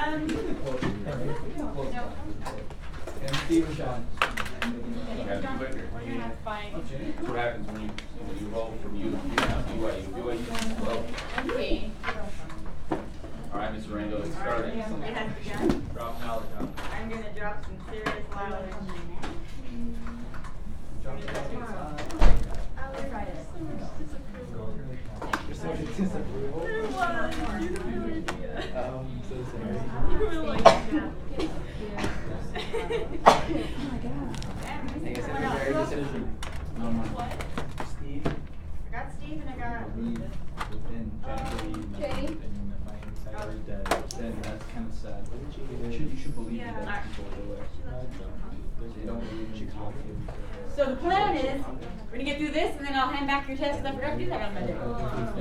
And Steve and Sean. That's what happens when you roll from you do it. Roll. Okay. All right, Mr. Arango, let's start. It has begun. Drop knowledge on. I'm going to drop some serious knowledge. You're so disapproval. So sorry. I guess that's a very decision. Steve. I got Steve and I got. And Jennifer and my side said that's kind of sad. You should believe that people do it. They don't believe in Chicago. So the plan is, we're going to get through this and then I'll hand back your test because I forgot to do that on Monday.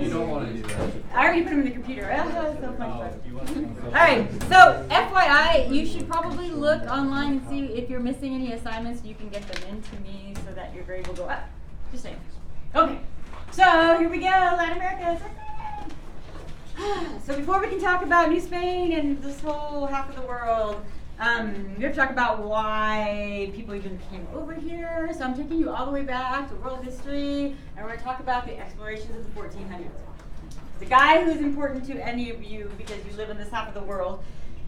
You don't want to do that. I already put them in the computer. Oh, so much fun. Alright, so FYI, you should probably look online and see if you're missing any assignments. You can get them into me so that your grade will go up. Just saying. Okay, so here we go, Latin America. So before we can talk about New Spain and this whole half of the world, we have to talk about why people even came over here. So I'm taking you all the way back to world history, and we're going to talk about the explorations of the 1400s. The guy who's important to any of you because you live in this half of the world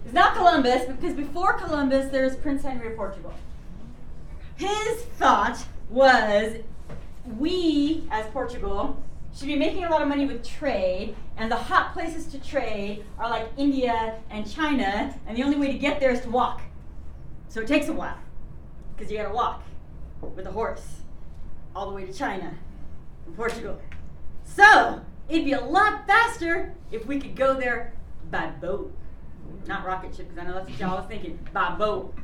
is not Columbus, because before Columbus there's Prince Henry of Portugal. His thought was we, as Portugal, should be making a lot of money with trade, and the hot places to trade are like India and China, and the only way to get there is to walk. So it takes a while, because you gotta walk with a horse all the way to China from Portugal. So it'd be a lot faster if we could go there by boat. Not rocket ship, because I know that's what y'all was thinking, by boat.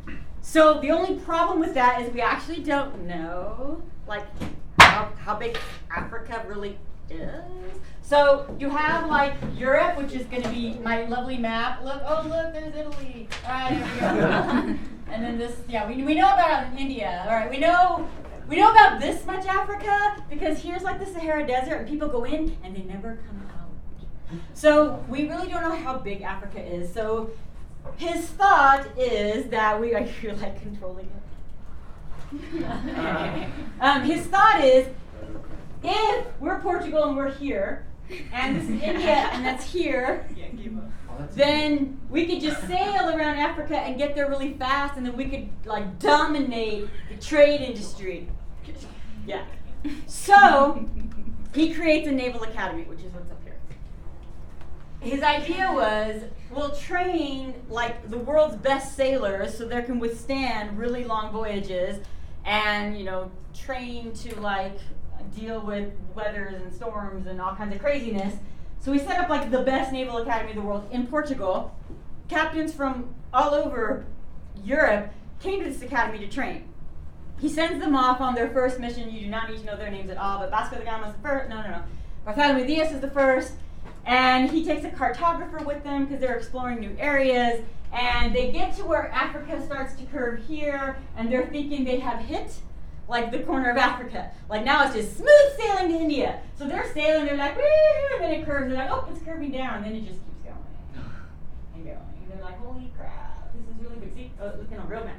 So the only problem with that is we actually don't know, like, how big Africa really is. So you have like Europe, which is going to be my lovely map. Look, oh look, there's Italy. All right, here we go. And then this, yeah, we know about India. All right, we know about this much Africa because here's like the Sahara Desert, and people go in and they never come out. So we really don't know how big Africa is. So his thought is that I feel like controlling it. His thought is, if we're Portugal and we're here, and this is India and that's here, then we could just sail around Africa and get there really fast, and then we could like dominate the trade industry. Yeah. So he creates a naval academy, which is what's up here. His idea was, we'll train like the world's best sailors so they can withstand really long voyages, and train to like deal with weathers and storms and all kinds of craziness. So we set up like the best naval academy in the world in Portugal. Captains from all over Europe came to this academy to train. He sends them off on their first mission. You do not need to know their names at all, but Vasco da Gama is the first. No. Bartholomew Diaz is the first, and he takes a cartographer with them because they're exploring new areas, and they get to where Africa starts to curve here, and they're thinking they have hit like the corner of Africa. Like now it's just smooth sailing to India. So they're sailing, they're like, woo, and then it curves, they're like, oh, it's curving down, and then it just keeps going and going. And they're like, holy crap, this is really big. See, looking on a real map.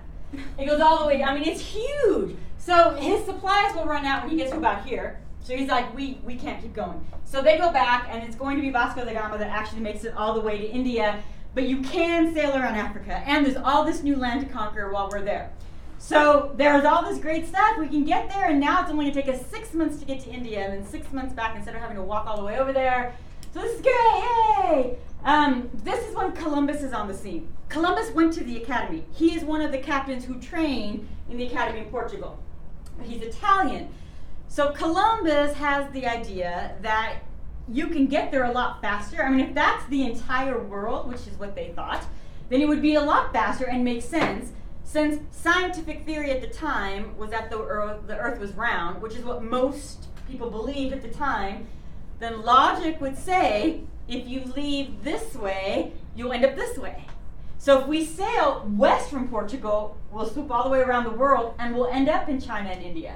It goes all the way down. I mean, it's huge. So his supplies will run out when he gets to about here. So he's like, we can't keep going. So they go back, and it's going to be Vasco da Gama that actually makes it all the way to India. But you can sail around Africa, and there's all this new land to conquer while we're there. So there's all this great stuff. We can get there, and now it's only going to take us 6 months to get to India, and then 6 months back instead of having to walk all the way over there. So this is great, yay! This is when Columbus is on the scene. Columbus went to the academy. He is one of the captains who trained in the academy in Portugal. He's Italian. So Columbus has the idea that you can get there a lot faster. I mean, if that's the entire world, which is what they thought, then it would be a lot faster and make sense, since scientific theory at the time was that the earth was round, which is what most people believed at the time. Then logic would say, if you leave this way, you'll end up this way. So if we sail west from Portugal, we'll swoop all the way around the world, and we'll end up in China and India.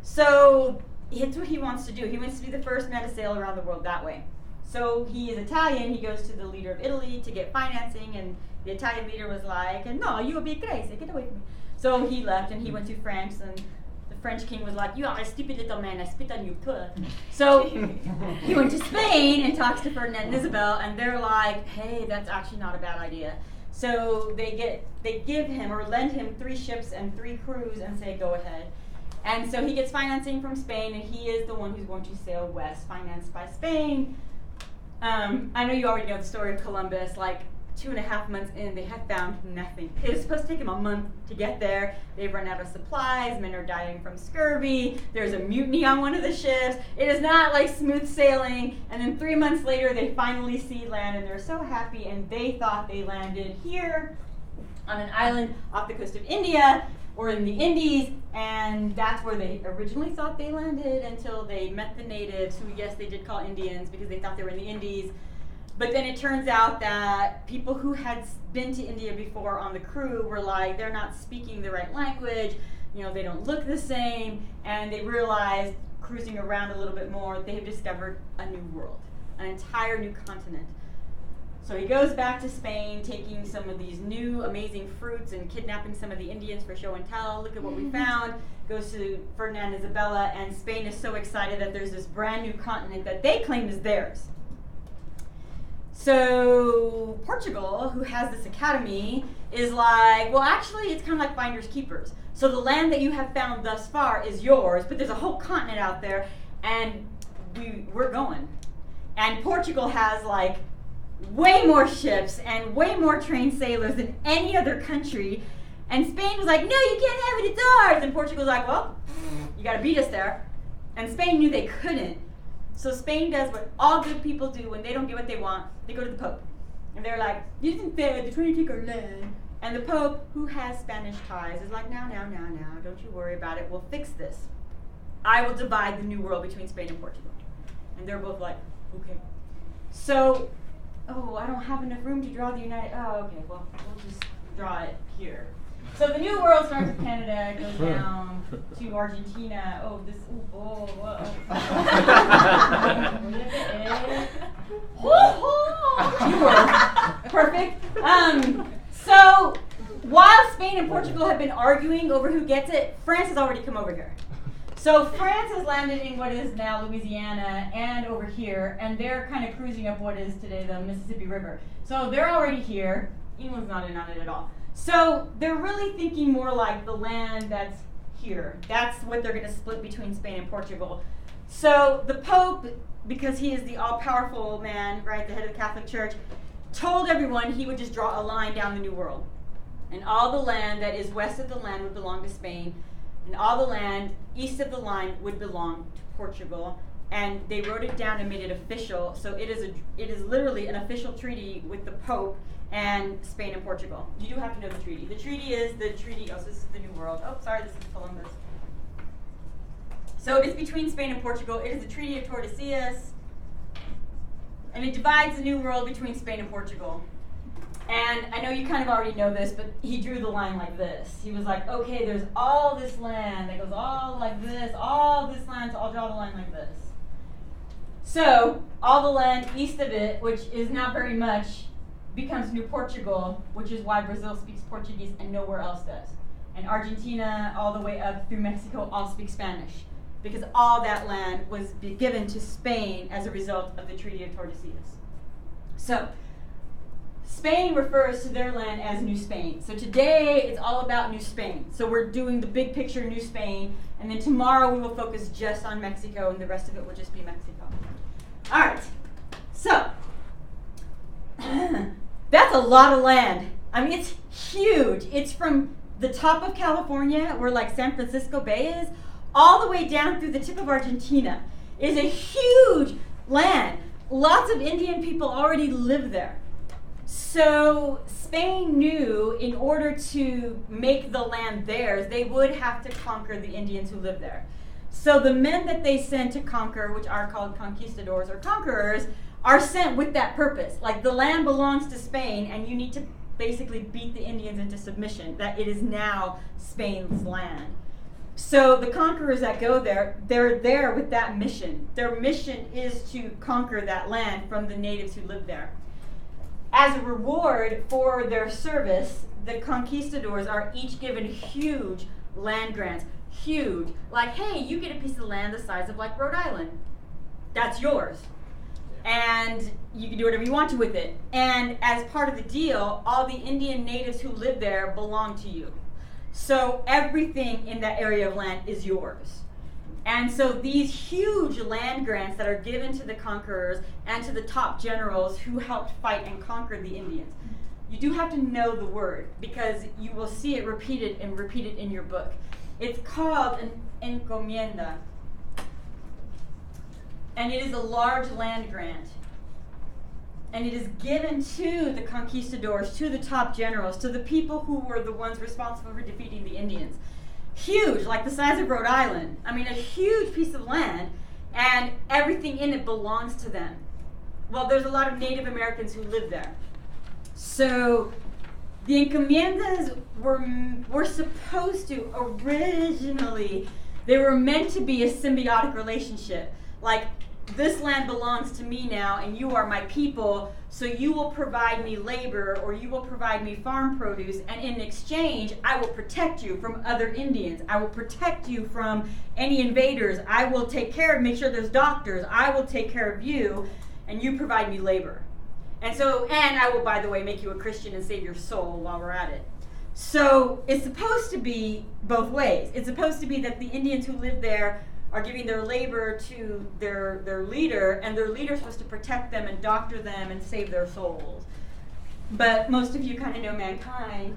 So it's what he wants to do. He wants to be the first man to sail around the world that way. So he is Italian. He goes to the leader of Italy to get financing, and the Italian leader was like, "No, you will be crazy. Get away from me." So he left, and he went to France, and the French king was like, "You are a stupid little man. I spit on you." So he went to Spain and talks to Ferdinand and Isabel, and they're like, "Hey, that's actually not a bad idea." So they give him or lend him 3 ships and 3 crews and say, "Go ahead." And so he gets financing from Spain, and he is the one who's going to sail west, financed by Spain. I know you already know the story of Columbus. Like 2.5 months in, they had found nothing. It was supposed to take him a month to get there. They've run out of supplies. Men are dying from scurvy. There's a mutiny on one of the ships. It is not like smooth sailing. And then 3 months later, they finally see land, and they're so happy. And they thought they landed here on an island off the coast of India or in the Indies, and that's where they originally thought they landed until they met the natives, who yes, they did call Indians because they thought they were in the Indies. But then it turns out that people who had been to India before on the crew were like, they're not speaking the right language, they don't look the same, and they realized, cruising around a little bit more, they have discovered a new world, an entire new continent. So he goes back to Spain, taking some of these new amazing fruits and kidnapping some of the Indians for show and tell. Look at what we found. Goes to Ferdinand and Isabella, and Spain is so excited that there's this brand new continent that they claim is theirs. So Portugal, who has this academy, is like, well, actually, it's kind of like finders keepers. So the land that you have found thus far is yours, but there's a whole continent out there, and we're going. And Portugal has like way more ships and way more trained sailors than any other country. And Spain was like, no, you can't have it, it's ours. And Portugal was like, well, you got to beat us there. And Spain knew they couldn't. So Spain does what all good people do when they don't get what they want. They go to the Pope. And they're like, this isn't fair, they're trying to take our land. And the Pope, who has Spanish ties, is like, now, don't you worry about it. We'll fix this. I will divide the new world between Spain and Portugal. And they're both like, okay. So, I don't have enough room to draw the United... Oh, okay, well, we'll just draw it here. So the new world starts with Canada, goes down to Argentina. New world. Perfect. So while Spain and Portugal have been arguing over who gets it, France has already come over here. So France has landed in what is now Louisiana and over here, and they're kind of cruising up what is today the Mississippi River. So they're already here. England's not in on it at all. So they're really thinking more like the land that's here. That's what they're going to split between Spain and Portugal. So the Pope, because he is the all-powerful man, right, the head of the Catholic Church, told everyone he would just draw a line down the New World. And all the land that is west of the line would belong to Spain, and all the land east of the line would belong to Portugal. And they wrote it down and made it official. So it is literally an official treaty with the Pope and Spain and Portugal. You do have to know the treaty. The treaty is the treaty, so this is the New World. This is Columbus. So it is between Spain and Portugal. It is the Treaty of Tordesillas. And it divides the New World between Spain and Portugal. And I know you kind of already know this, but he drew the line like this. He was like, okay, there's all this land that goes all like this, all this land, so I'll draw the line like this. So all the land east of it, which is not very much, becomes New Portugal, which is why Brazil speaks Portuguese and nowhere else does. And Argentina, all the way up through Mexico, all speak Spanish, because all that land was given to Spain as a result of the Treaty of Tordesillas. So Spain refers to their land as New Spain. So today it's all about New Spain. So we're doing the big picture New Spain, and then tomorrow we will focus just on Mexico, and the rest of it will just be Mexico. All right, so that's a lot of land. I mean, it's huge. It's from the top of California, where like San Francisco Bay is, all the way down through the tip of Argentina. It is a huge land. Lots of Indian people already live there. So Spain knew in order to make the land theirs, they would have to conquer the Indians who live there. So the men that they sent to conquer, which are called conquistadors or conquerors, are sent with that purpose. Like, the land belongs to Spain, and you need to basically beat the Indians into submission, that it is now Spain's land. So the conquerors that go there, they're there with that mission. Their mission is to conquer that land from the natives who live there. As a reward for their service, the conquistadors are each given huge land grants. Huge. Like, hey, you get a piece of land the size of like Rhode Island. That's yours. And you can do whatever you want to with it. And as part of the deal, all the Indian natives who live there belong to you. So everything in that area of land is yours. And so these huge land grants that are given to the conquerors and to the top generals who helped fight and conquer the Indians. You do have to know the word because you will see it repeated in your book. It's called an encomienda. And it is a large land grant. And it is given to the conquistadors, to the top generals, to the people who were the ones responsible for defeating the Indians. Huge, like the size of Rhode Island. I mean, a huge piece of land, and everything in it belongs to them. Well, there's a lot of Native Americans who live there. So the encomiendas were supposed to originally, they were meant to be a symbiotic relationship. Like, this land belongs to me now, and you are my people, so you will provide me labor, or you will provide me farm produce, and in exchange, I will protect you from other Indians. I will protect you from any invaders. I will take care of, make sure there's doctors. I will take care of you, and you provide me labor. And I will, by the way, make you a Christian and save your soul while we're at it. So it's supposed to be both ways. It's supposed to be that the Indians who live there are giving their labor to their leader, and their leader is supposed to protect them and doctor them and save their souls. But most of you kind of know mankind.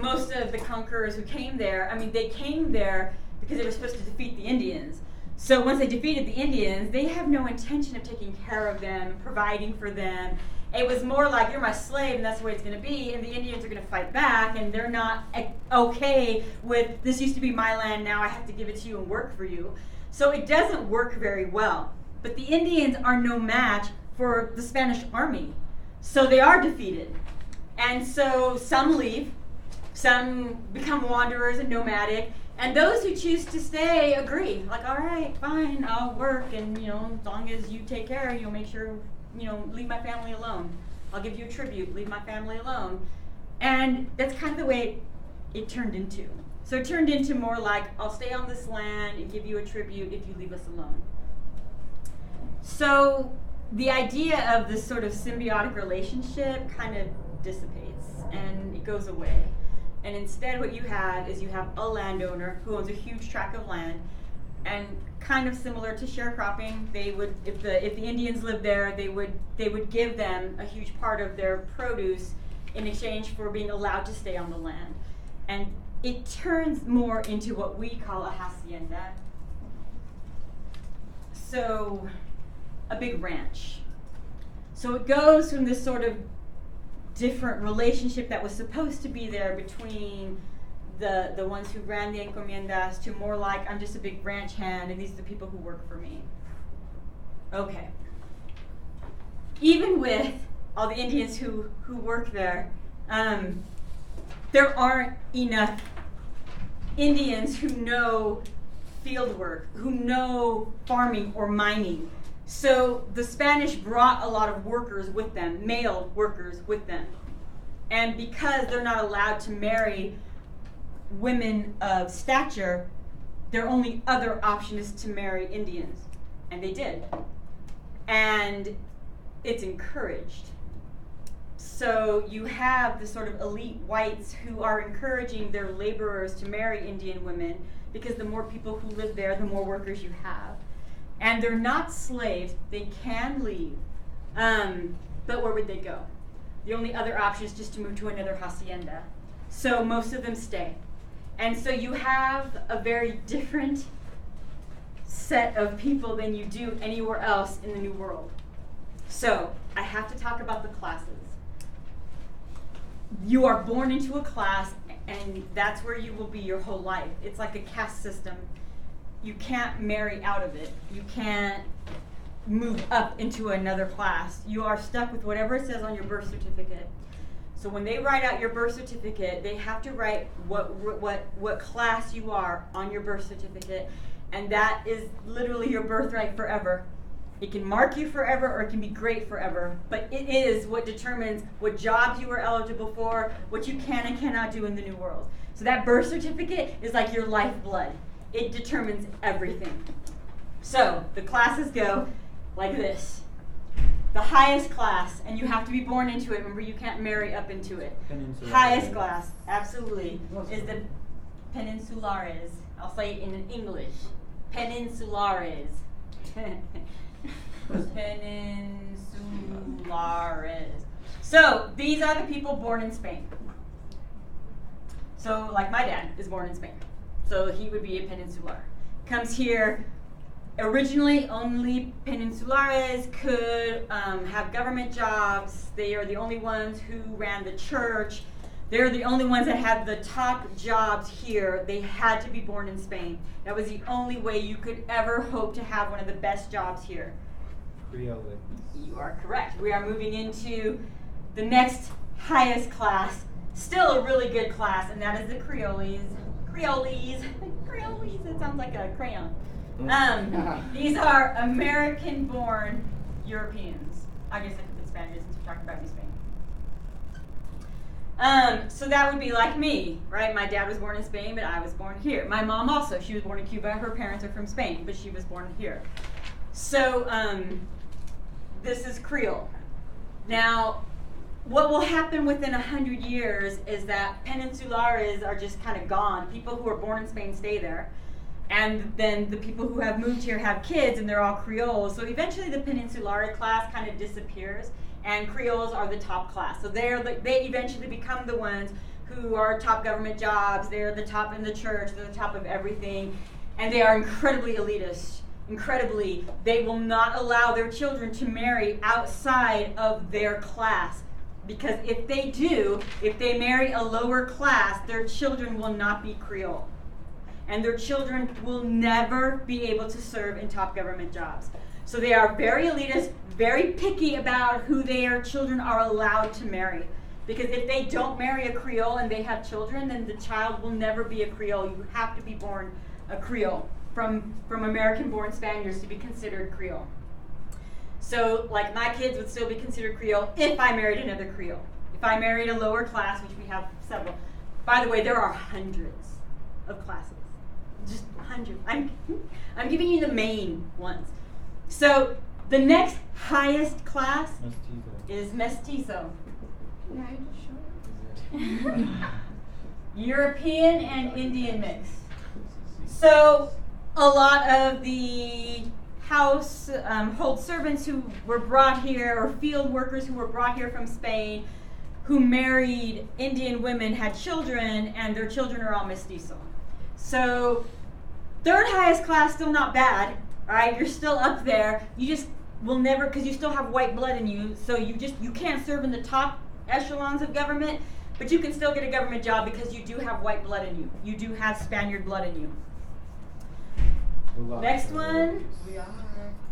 Most of the conquerors who came there, I mean, they came there because they were supposed to defeat the Indians. So once they defeated the Indians, they have no intention of taking care of them, providing for them. It was more like, you're my slave, and that's the way it's going to be, and the Indians are going to fight back, and they're not okay with, this used to be my land, now I have to give it to you and work for you. So it doesn't work very well. But the Indians are no match for the Spanish army. So they are defeated. And so some leave, some become wanderers and nomadic, and those who choose to stay agree. Like, all right, fine, I'll work, and as long as you take care, you'll make sure, leave my family alone. I'll give you a tribute, leave my family alone. And that's kind of the way it turned into. So it turned into more like, I'll stay on this land and give you a tribute if you leave us alone. So the idea of this sort of symbiotic relationship kind of dissipates and it goes away. And instead what you have is you have a landowner who owns a huge tract of land, and kind of similar to sharecropping, they would, if the Indians lived there, they would give them a huge part of their produce in exchange for being allowed to stay on the land. And it turns more into what we call a hacienda. So a big ranch. So it goes from this sort of different relationship that was supposed to be there between the ones who ran the encomiendas to more like, I'm just a big ranch hand and these are the people who work for me. Okay. Even with all the Indians who work there, there aren't enough Indians who know field work, who know farming or mining. So the Spanish brought a lot of workers with them, male workers with them. And because they're not allowed to marry women of stature, their only other option is to marry Indians. And they did. And it's encouraged. So you have the sort of elite whites who are encouraging their laborers to marry Indian women, because the more people who live there, the more workers you have. And they're not slaves, they can leave. But where would they go? The only other option is just to move to another hacienda. So most of them stay. And so you have a very different set of people than you do anywhere else in the New World. So I have to talk about the classes. You are born into a class, and that's where you will be your whole life. It's like a caste system. You can't marry out of it. You can't move up into another class. You are stuck with whatever it says on your birth certificate. So when they write out your birth certificate, they have to write what class you are on your birth certificate, and that is literally your birthright forever. It can mark you forever, or it can be great forever, but it is what determines what jobs you are eligible for, what you can and cannot do in the new world. So that birth certificate is like your lifeblood. It determines everything. So the classes go like this. The highest class, and you have to be born into it. Remember, you can't marry up into it. Highest class, absolutely, is the peninsulares. I'll say it in English. Peninsulares. Peninsulares. So these are the people born in Spain. So like my dad is born in Spain. So he would be a peninsular. Comes here. Originally, only peninsulares could have government jobs. They are the only ones who ran the church. They're the only ones that had the top jobs here. They had to be born in Spain. That was the only way you could ever hope to have one of the best jobs here. Creoles. You are correct. We are moving into the next highest class. Still a really good class, and that is the Creoles. Creoles. Creoles. It sounds like a crayon. These are American-born Europeans. I guess I could put Spaniards since we're talking about New Spain. So that would be like me, right? My dad was born in Spain, but I was born here. My mom also, she was born in Cuba. Her parents are from Spain, but she was born here. So this is Creole. Now, what will happen within 100 years is that peninsulares are just kind of gone. People who are born in Spain stay there. And then the people who have moved here have kids, and they're all Creoles. So eventually the peninsular class kind of disappears, and Creoles are the top class. So they eventually become the ones who are top government jobs. They're the top in the church. They're the top of everything. And they are incredibly elitist. Incredibly. They will not allow their children to marry outside of their class. Because if they do, if they marry a lower class, their children will not be Creole. And their children will never be able to serve in top government jobs. So they are very elitist, very picky about who their children are allowed to marry. Because if they don't marry a Creole and they have children, then the child will never be a Creole. You have to be born a Creole from American-born Spaniards to be considered Creole. So like my kids would still be considered Creole if I married another Creole. If I married a lower class, which we have several. By the way, there are hundreds of classes. Just hundreds. I'm giving you the main ones. So the next highest class is mestizo. Can I just show you? European and Indian mix. So a lot of the household servants who were brought here, or field workers who were brought here from Spain, who married Indian women, had children, and their children are all mestizo. So third highest class, still not bad, right? You're still up there. You just will never, because you still have white blood in you, so you can't serve in the top echelons of government, but you can still get a government job because you do have white blood in you. You do have Spaniard blood in you. Mulatto. Next one,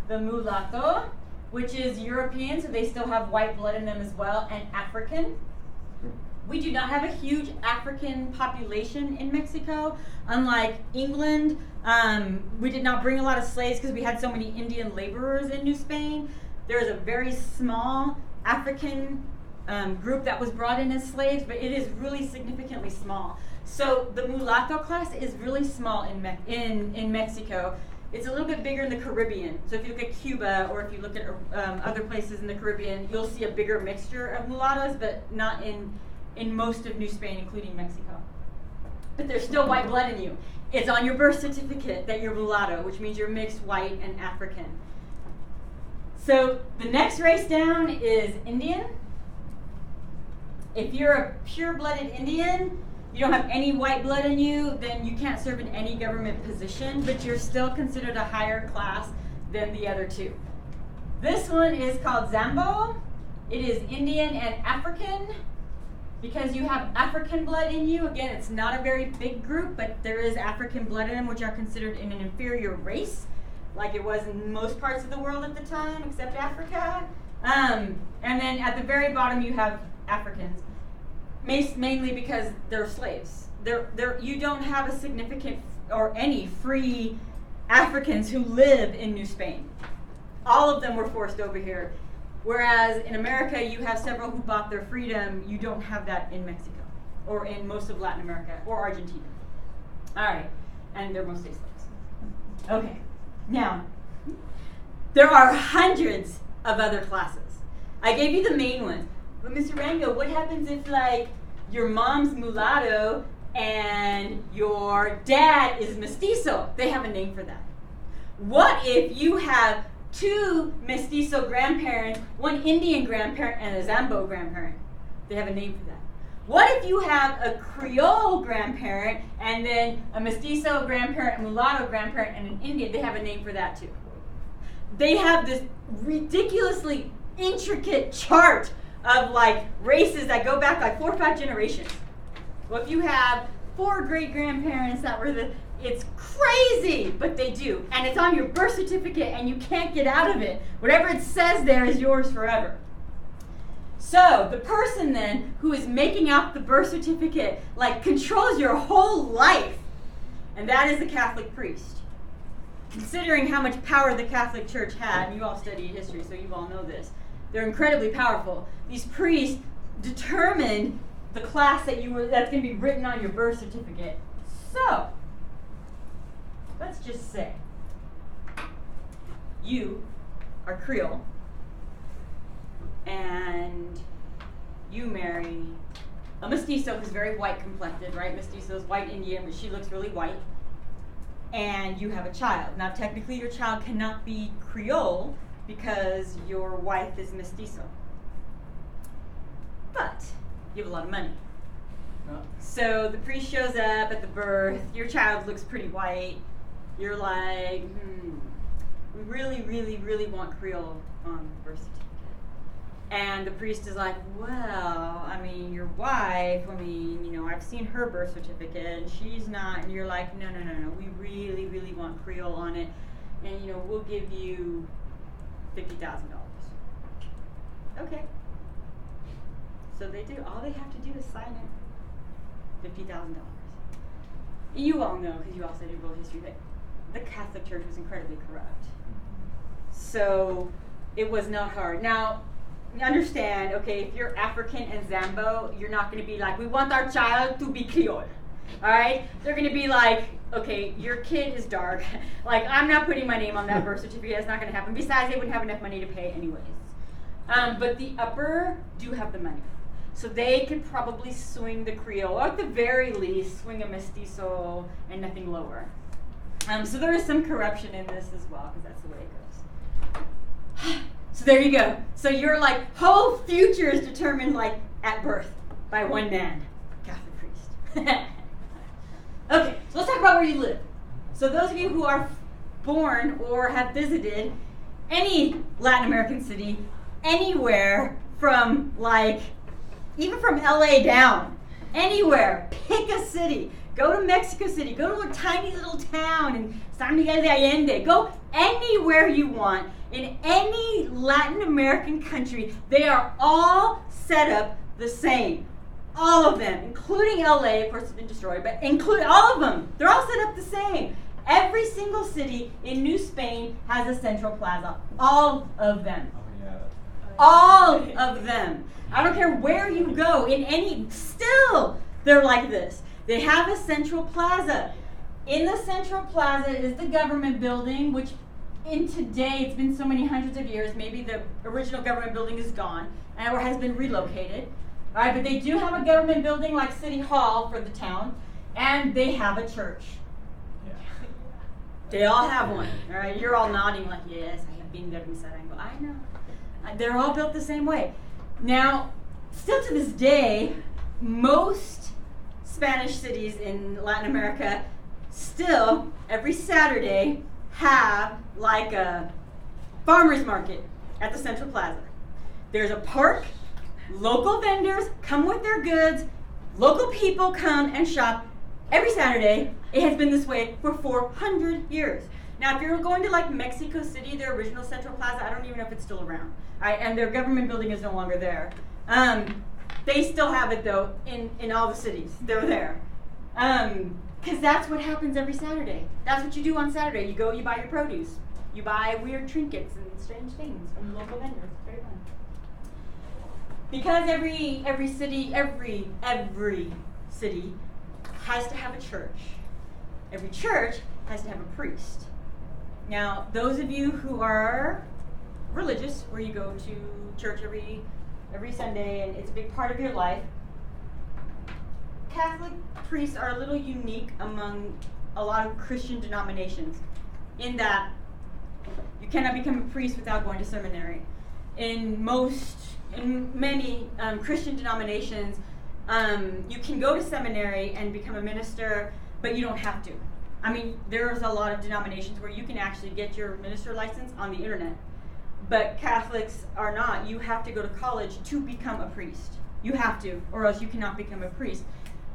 the mulatto, which is European, so they still have white blood in them as well, and African. We do not have a huge African population in Mexico. Unlike England, we did not bring a lot of slaves because we had so many Indian laborers in New Spain. There is a very small African group that was brought in as slaves, but it is really significantly small. So the mulatto class is really small in Mexico. It's a little bit bigger in the Caribbean. So if you look at Cuba, or if you look at other places in the Caribbean, you'll see a bigger mixture of mulattoes, but not in most of New Spain, including Mexico. But there's still white blood in you. It's on your birth certificate that you're mulatto, which means you're mixed white and African. So the next race down is Indian. If you're a pure-blooded Indian, you don't have any white blood in you, then you can't serve in any government position, but you're still considered a higher class than the other two. This one is called Zambo. It is Indian and African. Because you have African blood in you, again, it's not a very big group, but there is African blood in them, which are considered in an inferior race, like it was in most parts of the world at the time, except Africa. And then at the very bottom, you have Africans. mainly because they're slaves. You don't have a significant or any free Africans who live in New Spain. All of them were forced over here. Whereas in America, you have several who bought their freedom. You don't have that in Mexico or in most of Latin America or Argentina. All right, and they're mostly slaves. Okay, now, there are hundreds of other classes. I gave you the main ones. But Mr. Arango, what happens if, like, your mom's mulatto and your dad is mestizo? They have a name for that. What if you have two mestizo grandparents, one Indian grandparent and a Zambo grandparent? They have a name for that. What if you have a Creole grandparent and then a mestizo grandparent, a mulatto grandparent, and an Indian? They have a name for that too. They have this ridiculously intricate chart of like races that go back like 4 or 5 generations. Well, if you have 4 great-grandparents that were it's crazy, but they do. And it's on your birth certificate and you can't get out of it. Whatever it says there is yours forever. So the person then who is making out the birth certificate like controls your whole life. And that is the Catholic priest. Considering how much power the Catholic Church had, and you all study history, so you all know this, they're incredibly powerful. These priests determined the class that's going to be written on your birth certificate. So, let's just say you are Creole and you marry a mestizo who's very white complected, right? Mestizo's white Indian, but she looks really white. And you have a child. Now, technically, your child cannot be Creole because your wife is mestizo. But you have a lot of money. No. So the priest shows up at the birth. Your child looks pretty white. You're like, we really, really, really want Creole on the birth certificate. And the priest is like, well, I mean, your wife, I've seen her birth certificate and she's not. And you're like, no, we really, really want Creole on it. And, we'll give you $50,000. Okay. So they do. All they have to do is sign it. $50,000. You all know, because you all studied world history, that the Catholic Church was incredibly corrupt. So it was not hard. Now, understand, okay, if you're African and Zambo, you're not going to be like, we want our child to be Creole. All right? They're going to be like, okay, your kid is dark. Like, I'm not putting my name on that birth certificate. It's not going to happen. Besides, they wouldn't have enough money to pay anyways. But the upper do have the money. So they could probably swing the Creole, or at the very least, swing a mestizo and nothing lower. So there is some corruption in this as well, because that's the way it goes. So there you go. So your whole future is determined at birth by one man, Catholic priest. Okay, so let's talk about where you live. So those of you who are born or have visited any Latin American city, anywhere from even from LA down, anywhere, pick a city. Go to Mexico City, go to a tiny little town in San Miguel de Allende, go anywhere you want. In any Latin American country, they are all set up the same. All of them, including LA, of course it's been destroyed, but include all of them. They're all set up the same. Every single city in New Spain has a central plaza. All of them. Oh, yeah. All of them. I don't care where you go, still they're like this. They have a central plaza. In the central plaza is the government building, which in today, it's been so many hundreds of years, maybe the original government building is gone or has been relocated. All right, but they do have a government building like City Hall for the town, and they have a church. Yeah. They all have one. All right, you're all nodding like, yes, I have been there in Arango. I know. They're all built the same way. Now, still to this day, most Spanish cities in Latin America still, every Saturday, have a farmer's market at the Central Plaza. There's a park, local vendors come with their goods, local people come and shop every Saturday. It has been this way for 400 years. Now, if you're going to Mexico City, their original Central Plaza, I don't even know if it's still around. And their government building is no longer there. They still have it though in all the cities. They're there. Because that's what happens every Saturday. That's what you do on Saturday. You go, you buy your produce. You buy weird trinkets and strange things from local vendors. It's very fun. Because every city has to have a church. Every church has to have a priest. Now, those of you who are religious, where you go to church every Sunday and it's a big part of your life, Catholic priests are a little unique among a lot of Christian denominations in that you cannot become a priest without going to seminary. In many Christian denominations, you can go to seminary and become a minister, but you don't have to. I mean, there's a lot of denominations where you can actually get your minister license on the internet, but Catholics are not. You have to go to college to become a priest. You have to, or else you cannot become a priest,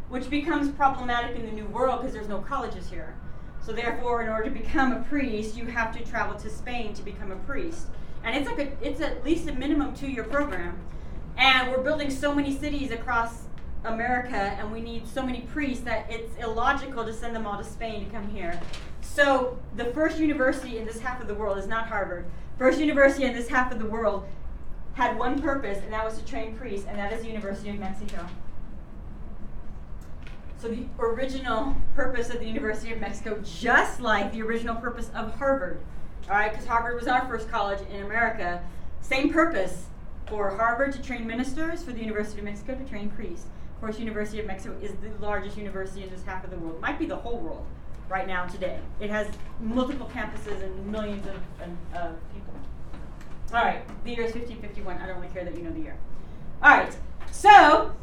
which becomes problematic in the New World because there's no colleges here. So therefore, in order to become a priest, you have to travel to Spain to become a priest. And it's at least a minimum 2-year program. And we're building so many cities across America, and we need so many priests that it's illogical to send them all to Spain to come here. So the first university in this half of the world is not Harvard. First university in this half of the world had one purpose, and that was to train priests, and that is the University of Mexico. So the original purpose of the University of Mexico, just like the original purpose of Harvard, all right, because Harvard was our first college in America, same purpose for Harvard to train ministers, for the University of Mexico to train priests. Of course, University of Mexico is the largest university in this half of the world. It might be the whole world right now today. It has multiple campuses and millions of people. All right, the year is 1551. I don't really care that you know the year. All right, so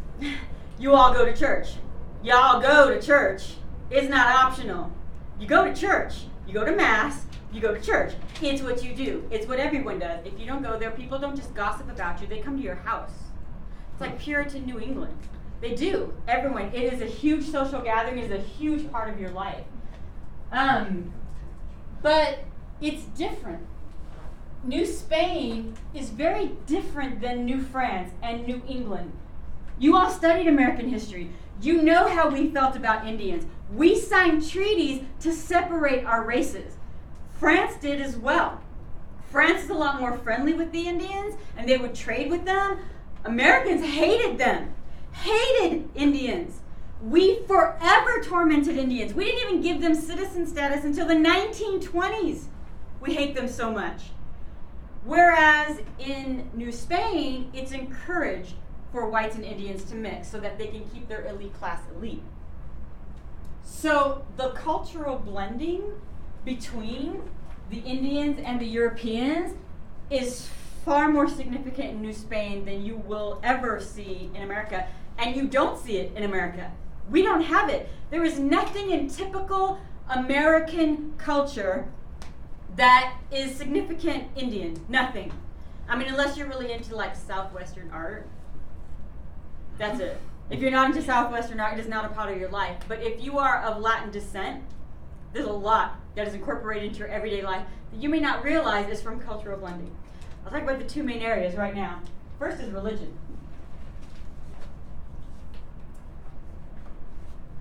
you all go to church. Y'all go to church. It's not optional. You go to church. You go to Mass. You go to church. It's what you do. It's what everyone does. If you don't go there, people don't just gossip about you. They come to your house. It's like Puritan New England. They do. Everyone. It is a huge social gathering. It is a huge part of your life. But it's different. New Spain is very different than New France and New England. You all studied American history. You know how we felt about Indians. We signed treaties to separate our races. France did as well. France is a lot more friendly with the Indians, and they would trade with them. Americans hated them. Hated Indians. We forever tormented Indians. We didn't even give them citizen status until the 1920s. We hate them so much. Whereas in New Spain, it's encouraged for whites and Indians to mix so that they can keep their elite class elite. So the cultural blending between the Indians and the Europeans is far more significant in New Spain than you will ever see in America. And you don't see it in America. We don't have it. There is nothing in typical American culture that is significant Indian. Nothing. I mean, unless you're really into like Southwestern art. That's it. If you're not into Southwestern art, it is not a part of your life. But if you are of Latin descent, there's a lot that is incorporated into your everyday life that you may not realize is from cultural blending. I'll talk about the two main areas right now. First is religion.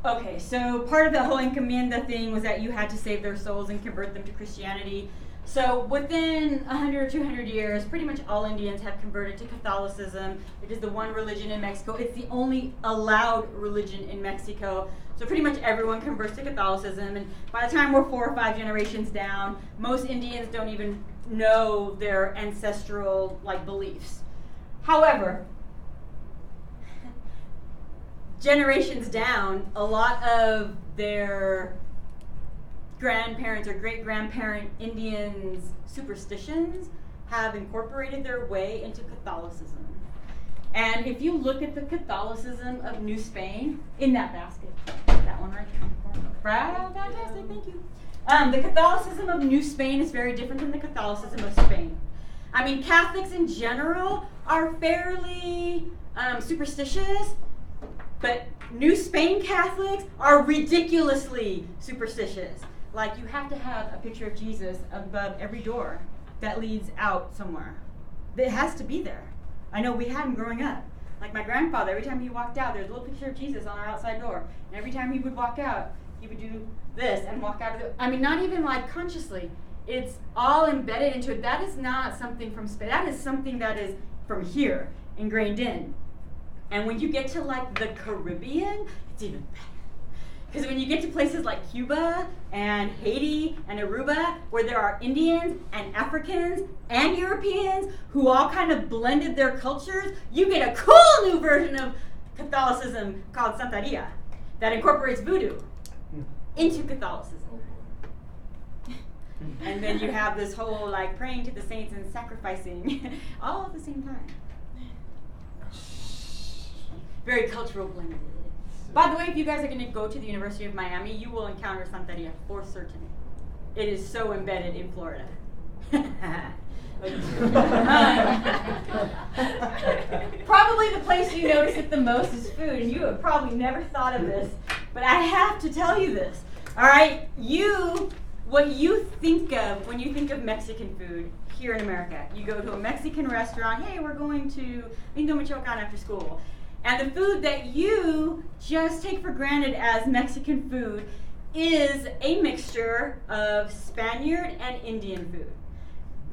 Okay, so part of the whole encomienda thing was that you had to save their souls and convert them to Christianity. So within 100 or 200 years, pretty much all Indians have converted to Catholicism. It is the one religion in Mexico. It's the only allowed religion in Mexico. So pretty much everyone converts to Catholicism. And by the time we're 4 or 5 generations down, most Indians don't even know their ancestral beliefs. However, generations down, a lot of their grandparents or great-grandparent Indians' superstitions have incorporated their way into Catholicism. And if you look at the Catholicism of New Spain, in that basket, that one right there. Fantastic, thank you. The Catholicism of New Spain is very different than the Catholicism of Spain. I mean, Catholics in general are fairly superstitious, but New Spain Catholics are ridiculously superstitious. Like, you have to have a picture of Jesus above every door that leads out somewhere. It has to be there. I know we had them growing up. Like my grandfather, every time he walked out, there's a little picture of Jesus on our outside door. And every time he would walk out, he would do this and walk out of the, I mean, not even like consciously. It's all embedded into it. That is not something from space. That is something that is from here, ingrained in. And when you get to like the Caribbean, it's even better. Because when you get to places like Cuba and Haiti and Aruba, where there are Indians and Africans and Europeans who all kind of blended their cultures, you get a cool new version of Catholicism called Santeria that incorporates voodoo into Catholicism. And then you have this whole like praying to the saints and sacrificing all at the same time. Very cultural blended. By the way, if you guys are going to go to the University of Miami, you will encounter Santeria for certain. It is so embedded in Florida. Probably the place you notice it the most is food, and you have probably never thought of this, but I have to tell you this. All right, what you think of when you think of Mexican food here in America, you go to a Mexican restaurant, hey, we're going to Lindo Michoacan after school. And the food that you just take for granted as Mexican food is a mixture of Spaniard and Indian food.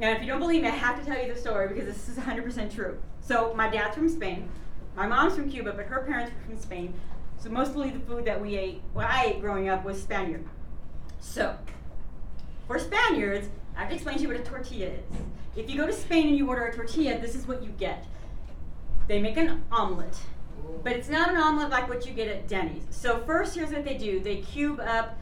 Now, if you don't believe me, I have to tell you the story because this is 100% true. So my dad's from Spain. My mom's from Cuba, but her parents were from Spain. So mostly the food that I ate growing up was Spaniard. So for Spaniards, I have to explain to you what a tortilla is. If you go to Spain and you order a tortilla, this is what you get. They make an omelet. But it's not an omelet like what you get at Denny's. So first, here's what they do. They cube up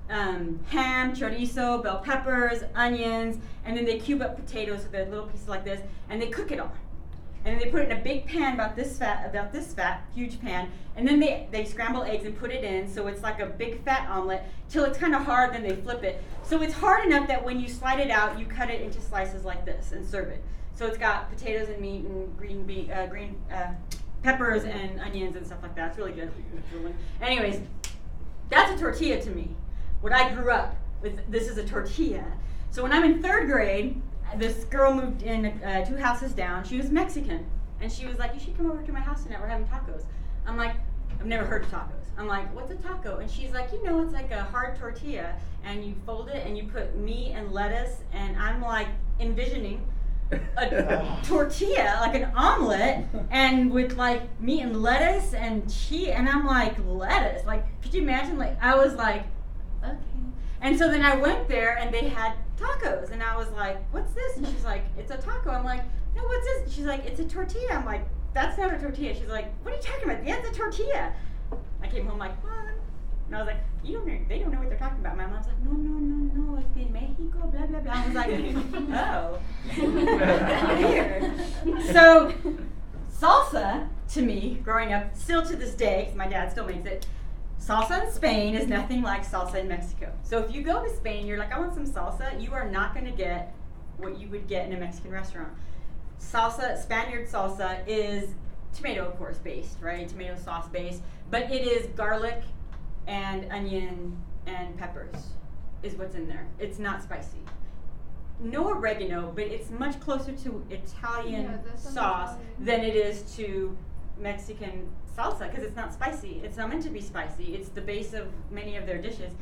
ham, chorizo, bell peppers, onions, and then they cube up potatoes with the little pieces like this, and they cook it all. And then they put it in a big pan about this fat, huge pan, and then they scramble eggs and put it in, so it's like a big fat omelet, till it's kind of hard, then they flip it. So it's hard enough that when you slide it out, you cut it into slices like this and serve it. So it's got potatoes and meat and green peppers and onions and stuff like that. It's really good. Anyways, that's a tortilla to me. What I grew up with, this is a tortilla. So when I'm in 3rd grade, this girl moved in 2 houses down. She was Mexican. And she was like, you should come over to my house tonight. We're having tacos. I'm like, I've never heard of tacos. I'm like, what's a taco? And she's like, you know, it's like a hard tortilla. And you fold it and you put meat and lettuce. And I'm like envisioning a tortilla, like an omelet, and with like meat and lettuce and cheese, and I'm like, lettuce? Like, could you imagine? Like, I was like, okay. And so then I went there and they had tacos, and I was like, what's this? And she's like, it's a taco. I'm like, no, what's this? And she's like, it's a tortilla. I'm like, that's not a tortilla. She's like, what are you talking about? Yeah, it's a tortilla. I came home like, what? And I was like, they don't know what they're talking about. My mom's like, no, it's in Mexico, blah, blah, blah. I was like, oh. Weird. So, salsa, to me, growing up, still to this day, because my dad still makes it, salsa in Spain is nothing like salsa in Mexico. So if you go to Spain, you're like, I want some salsa, you are not going to get what you would get in a Mexican restaurant. Salsa, Spaniard salsa, is tomato, of course, based, right? Tomato sauce based. But it is garlic and onion and peppers is what's in there. It's not spicy. No oregano, but it's much closer to Italian sauce than it is to Mexican salsa because it's not spicy. It's not meant to be spicy. It's the base of many of their dishes.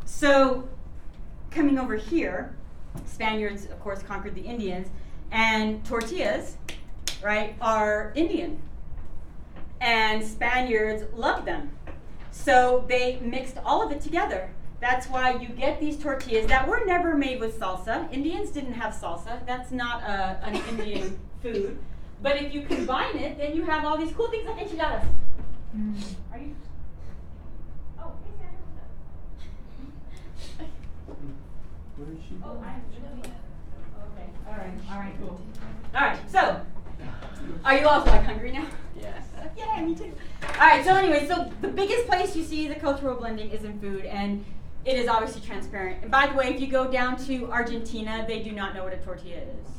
So coming over here, Spaniards, of course, conquered the Indians, and tortillas, right, are Indian. And Spaniards loved them. So they mixed all of it together. That's why you get these tortillas that were never made with salsa. Indians didn't have salsa. That's not an Indian food. But if you combine it, then you have all these cool things like enchiladas. Are you? Oh, hey, Sandra, what's up? What is she? Oh, I'm okay. All right, cool. All right, so are you also like hungry now? Yes. Yeah, me too. All right, so anyway, so the biggest place you see the cultural blending is in food, and it is obviously transparent. And by the way, if you go down to Argentina, they do not know what a tortilla is.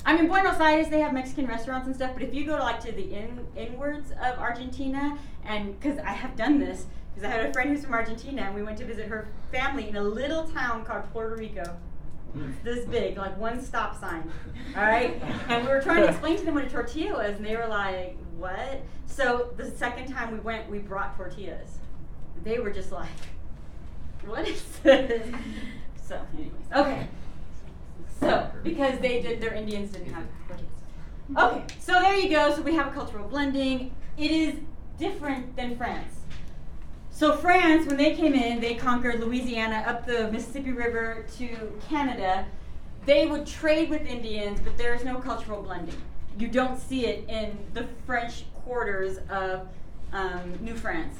I mean, Buenos Aires, they have Mexican restaurants and stuff, but if you go to the inwards of Argentina, and because I have done this, because I had a friend who's from Argentina, and we went to visit her family in a little town called Puerto Rico. It's this big, like one stop sign, all right? And we were trying to explain to them what a tortilla was, and they were like, what? So the second time we went, we brought tortillas. They were just like, what is this? So anyways, okay. So, because their Indians didn't have tortillas. Okay, so there you go. So we have a cultural blending. It is different than France. So France, when they came in, they conquered Louisiana up the Mississippi River to Canada. They would trade with Indians, but there is no cultural blending. You don't see it in the French quarters of New France.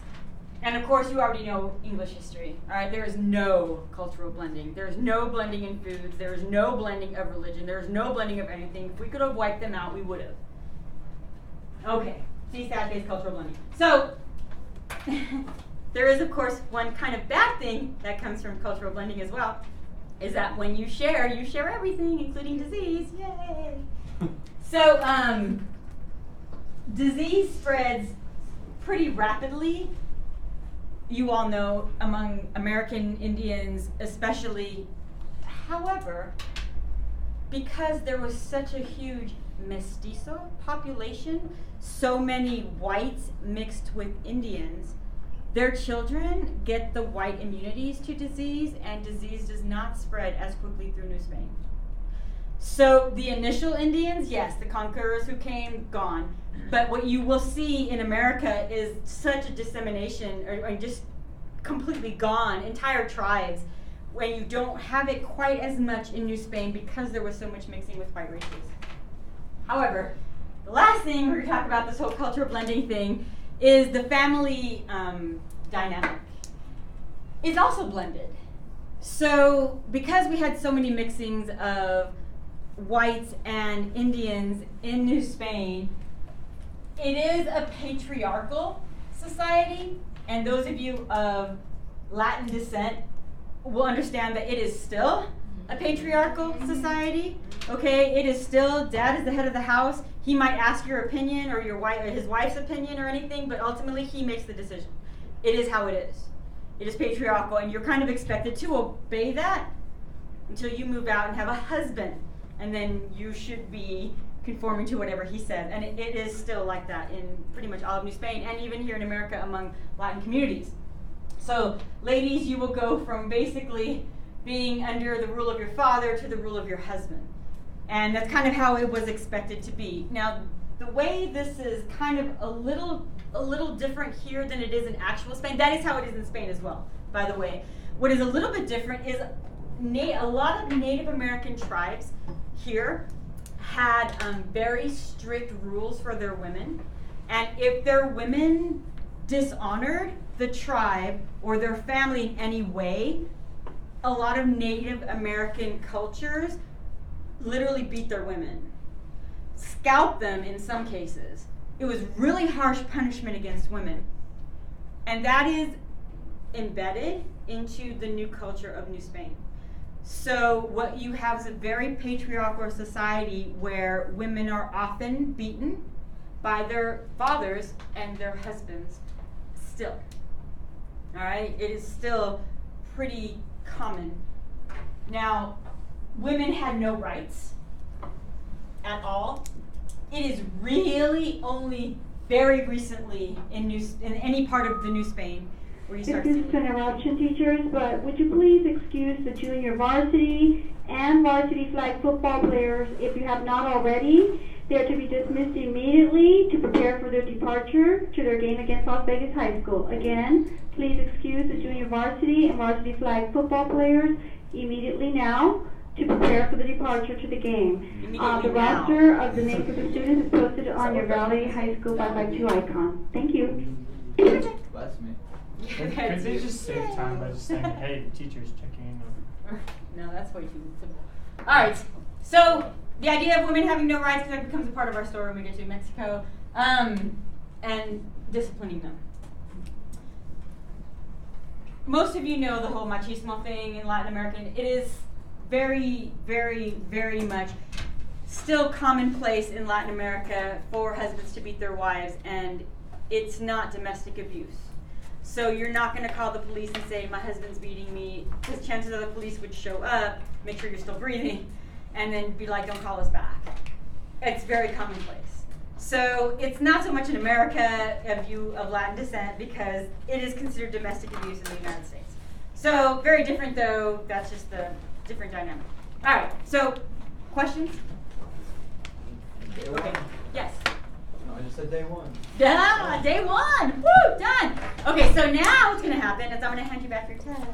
And of course, you already know English history. All right, there is no cultural blending. There is no blending in foods. There is no blending of religion. There is no blending of anything. If we could have wiped them out, we would have. Okay, see, sad face cultural blending. So, there is, of course, one kind of bad thing that comes from cultural blending as well, is that when you share everything, including disease. Yay! So, disease spreads pretty rapidly. You all know among American Indians especially. However, because there was such a huge mestizo population, so many whites mixed with Indians, their children get the white immunities to disease, and disease does not spread as quickly through New Spain. So the initial Indians, yes, the conquerors who came, gone. But what you will see in America is such a dissemination, or just completely gone, entire tribes, when you don't have it quite as much in New Spain because there was so much mixing with white races. However, the last thing we're going to talk about this whole cultural blending thing is the family dynamic. It's also blended. So because we had so many mixings of whites and Indians in New Spain, it is a patriarchal society, and those of you of Latin descent will understand that it is still a patriarchal society. Okay, it is still, dad is the head of the house. He might ask your opinion or your wife, or his wife's opinion or anything, but ultimately he makes the decision. It is how it is. It is patriarchal, and you're kind of expected to obey that until you move out and have a husband, and then you should be conforming to whatever he says. And it is still like that in pretty much all of New Spain, and even here in America among Latin communities. So ladies, you will go from basically being under the rule of your father to the rule of your husband. And that's kind of how it was expected to be. Now, the way this is kind of a little different here than it is in actual Spain, that is how it is in Spain as well, by the way. What is a little bit different is a lot of Native American tribes here had very strict rules for their women. And if their women dishonored the tribe or their family in any way, a lot of Native American cultures literally beat their women, scalped them in some cases. It was really harsh punishment against women. And that is embedded into the new culture of New Spain. So what you have is a very patriarchal society where women are often beaten by their fathers and their husbands still. All right, it is still pretty common. Now, women had no rights at all. It is really only very recently in any part of the New Spain where you start seeing. Excuse the interruption, teachers, but would you please excuse the junior varsity and varsity flag football players if you have not already? They are to be dismissed immediately to prepare for their departure to their game against Las Vegas High School. Again, please excuse the junior varsity and varsity flag football players immediately now to prepare for the departure to the game. The roster of the names of the students is posted on your Valley High School 552 icon. Thank you. Bless me. Could they just save time by just saying, hey, the teacher's checking in? No, that's way too simple. All right, so the idea of women having no rights, because that becomes a part of our story when we get to Mexico, and disciplining them. Most of you know the whole machismo thing in Latin America. It is very, very, very much still commonplace in Latin America for husbands to beat their wives, and it's not domestic abuse. So you're not going to call the police and say, my husband's beating me, because chances are the police would show up, make sure you're still breathing, and then be like, don't call us back. It's very commonplace. So it's not so much in America a view of Latin descent because it is considered domestic abuse in the United States. So very different though, that's just the different dynamic. All right, so questions? Okay, yes. I just said day one. Yeah, day one, woo, done. Okay, so now what's gonna happen is I'm gonna hand you back your tag.